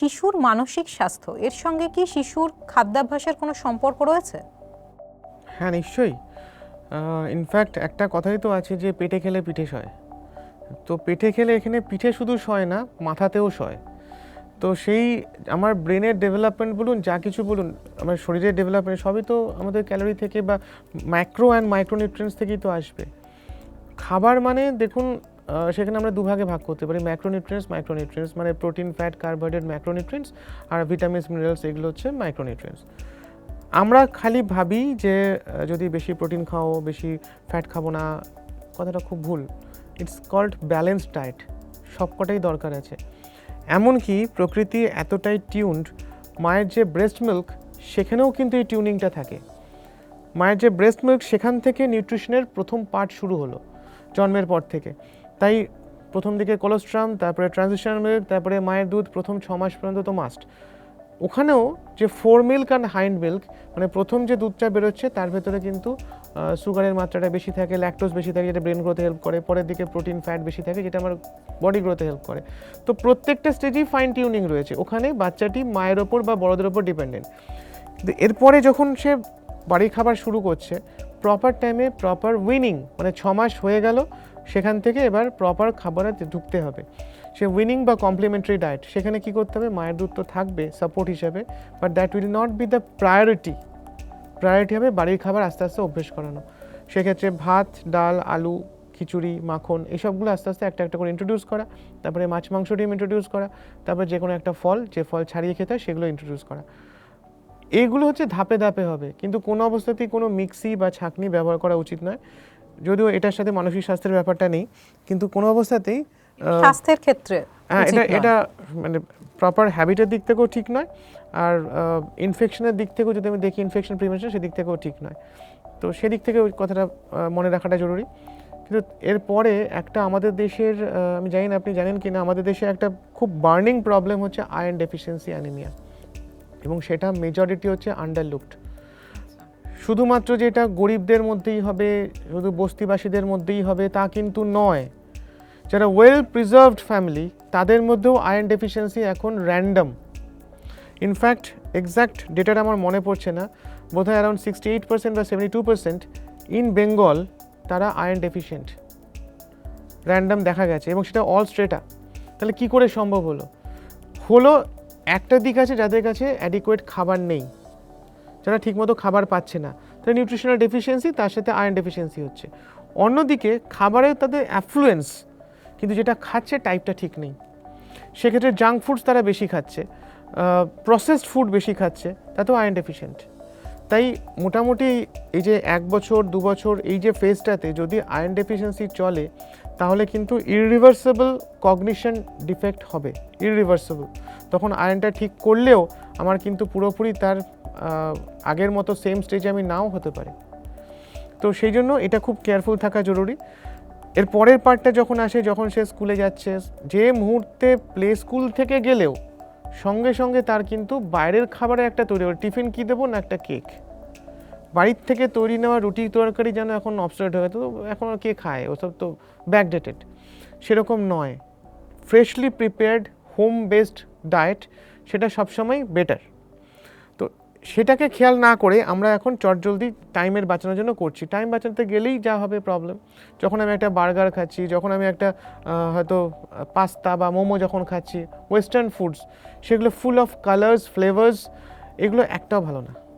শিশুর মানসিক স্বাস্থ্য এর সঙ্গে কি শিশুর খাদ্যাভ্যাসের কোনো সম্পর্ক রয়েছে? হ্যাঁ, নিশ্চয়ই। ইনফ্যাক্ট একটা কথাই তো আছে যে পেটে খেলে পিঠে সয়। তো পেটে খেলে এখানে পিঠে শুধু সয় না, মাথাতেও সয়। তো সেই আমার ব্রেনের ডেভেলপমেন্ট বলুন, যা কিছু বলুন, আমার শরীরের ডেভেলপমেন্ট সবই তো আমাদের ক্যালোরি থেকে বা ম্যাক্রো অ্যান্ড মাইক্রোনিউট্রিয়েন্টস থেকেই তো আসবে। খাবার মানে দেখুন, সেখানে আমরা দুভাগে ভাগ করতে পারি, ম্যাক্রোনিউট্রিয়েন্টস, মাইক্রোনিউট্রিয়েন্টস, মানে প্রোটিন, ফ্যাট, কার্বোহাইড্রেট ম্যাক্রোনিউট্রিয়েন্টস, আর ভিটামিনস, মিনারেলস এগুলো হচ্ছে মাইক্রোনিউট্রিয়েন্টস। আমরা খালি ভাবি যে যদি বেশি প্রোটিন খাও, বেশি ফ্যাট খাবো না, কথাটা খুব ভুল। It's called balanced diet. সবকটাই দরকার আছে। এমনকি প্রকৃতি এতটাই টিউনড, মায়ের যে ব্রেস্ট মিল্ক সেখানেও কিন্তু এই টিউনিংটা থাকে। মায়ের যে ব্রেস্ট মিল্ক, সেখান থেকে নিউট্রিশনের প্রথম পার্ট শুরু হলো জন্মের পর থেকে। তাই প্রথম দিকে কোলোস্ট্রাম, তারপরে ট্রানজিশনাল মিল্ক, তারপরে মায়ের দুধ প্রথম 6 মাস পর্যন্ত তো মাস্ট। ওখানেও যে four milk and hind milk, মানে প্রথম যে দুধটা বেরোচ্ছে তার ভেতরে কিন্তু সুগারের মাত্রাটা বেশি থাকে, ল্যাকটোজ বেশি থাকে, যেটা ব্রেন গ্রোথে হেল্প করে। পরের দিকে প্রোটিন, ফ্যাট বেশি থাকে, যেটা আমার বডি গ্রোথে হেল্প করে। তো প্রত্যেকটা স্টেজেই ফাইন টিউনিং রয়েছে। ওখানে বাচ্চাটি মায়ের ওপর বা বড়দের ওপর ডিপেন্ডেন্ট। কিন্তু এরপরে যখন সে বাড়ির খাবার শুরু করছে, প্রপার টাইমে প্রপার উইনিং, মানে 6 মাস হয়ে গেল, সেখান থেকে এবার প্রপার খাবারে ঢুকতে হবে। সে উইনিং বা কমপ্লিমেন্টারি ডায়েট, সেখানে কি করতে হবে, মায়ের দুধ তো থাকবে সাপোর্ট হিসেবে, but that will not be the priority. Priority হবে বাড়ির খাবার আস্তে আস্তে অভ্যেস করানো। সেক্ষেত্রে ভাত, ডাল, আলু, খিচুড়ি, মাখন এসবগুলো আস্তে আস্তে একটা একটা করে ইন্ট্রোডিউস করা, তারপরে মাছ, মাংস, ডিম ইন্ট্রোডিউস করা, তারপরে যে কোনো একটা ফল, যে ফল ছাড়িয়ে খেতে হয় সেগুলো ইন্ট্রোডিউস করা। এইগুলো হচ্ছে ধাপে ধাপে হবে, কিন্তু কোনো অবস্থাতেই কোনো মিক্সি বা ছাঁকনি ব্যবহার করা উচিত নয়। যদিও এটার সাথে মানসিক স্বাস্থ্যের ব্যাপারটা নেই, কিন্তু কোনো অবস্থাতেই স্বাস্থ্যের ক্ষেত্রে উচিত নয়। এটা মানে প্রপার হ্যাবিটের দিক থেকেও ঠিক নয়, আর ইনফেকশনের দিক থেকেও যদি আমি দেখি, ইনফেকশন প্রিভেনশন, সেদিক থেকেও ঠিক নয়। তো সেদিক থেকে ওই কথাটা মনে রাখাটা জরুরি। কিন্তু এরপরে একটা আমাদের দেশের, আমি জানি না আপনি জানেন কি না, আমাদের দেশে একটা খুব বার্নিং প্রবলেম হচ্ছে আয়রন ডেফিসিয়েন্সি অ্যানিমিয়া, এবং সেটা মেজরিটি হচ্ছে আন্ডারলুকড। শুধুমাত্র যে এটা গরিবদের মধ্যেই হবে, শুধু বস্তিবাসীদের মধ্যেই হবে তা কিন্তু নয়। যারা ওয়েল প্রিজার্ভড ফ্যামিলি, তাদের মধ্যেও আয়রন ডেফিসিয়েন্সি এখন র্যান্ডম। ইনফ্যাক্ট এক্স্যাক্ট ডেটাটা আমার মনে পড়ছে না, বোধহয় অ্যারাউন্ড 68% বা 72% ইন বেঙ্গল তারা আয়রন ডেফিসিয়েন্ট র্যান্ডম দেখা গেছে, এবং সেটা অল স্ট্রেটা। তাহলে কি করে সম্ভব হলো একটা দিক আছে যাদের কাছে অ্যাডিকুয়েট খাবার নেই, যারা ঠিকমতো খাবার পাচ্ছে না, তাদের নিউট্রিশনাল ডেফিসিয়েন্সি, তার সাথে আয়রন ডেফিসিয়েন্সি হচ্ছে। অন্যদিকে খাবারের তাদের অ্যাফ্লুয়েন্স, কিন্তু যেটা খাচ্ছে টাইপটা ঠিক নেই। সেক্ষেত্রে জাঙ্ক ফুডস তারা বেশি খাচ্ছে, প্রসেসড ফুড বেশি খাচ্ছে, তাতেও আয়রন ডেফিসিয়েন্ট। তাই মোটামুটি এই যে 1 বছর 2 বছর এই যে ফেজটাতে যদি আয়রন ডেফিসিয়েন্সি চলে, তাহলে কিন্তু ইররিভার্সেবল কগনিশন ডিফেক্ট হবে, ইররিভার্সেবল। তখন আয়রনটা ঠিক করলেও আমার কিন্তু পুরোপুরি তার আগের মতো সেম স্টেজে আমি নাও হতে পারে। তো সেই জন্য এটা খুব কেয়ারফুল থাকা জরুরি। এর পরের পার্টটা যখন আসে, যখন সে স্কুলে যাচ্ছে, যে মুহূর্তে প্লে স্কুল থেকে গেলেও সঙ্গে সঙ্গে তার কিন্তু বাইরের খাবারের একটা তৈরি হবে, টিফিন কী দেবো না একটা কেক। বাড়ির থেকে তৈরি নেওয়া রুটি তরকারি যেন এখন অবসলেট হয়ে গেছে, তো এখন আর কে খায়, ওসব তো ব্যাকডেটেড। সেরকম নয়, freshly prepared home based diet সেটা সবসময় বেটার। তো সেটাকে খেয়াল না করে আমরা এখন চটজলদি টাইমের বাঁচানোর জন্য করছি। টাইম বাঁচাতে গেলেই যা হবে প্রবলেম, যখন আমি একটা বার্গার খাচ্ছি, যখন আমি একটা হয়তো পাস্তা বা মোমো যখন খাচ্ছি, ওয়েস্টার্ন ফুডস, সেগুলো ফুল অফ কালার্স, ফ্লেভার্স, এগুলো একটাও ভালো না।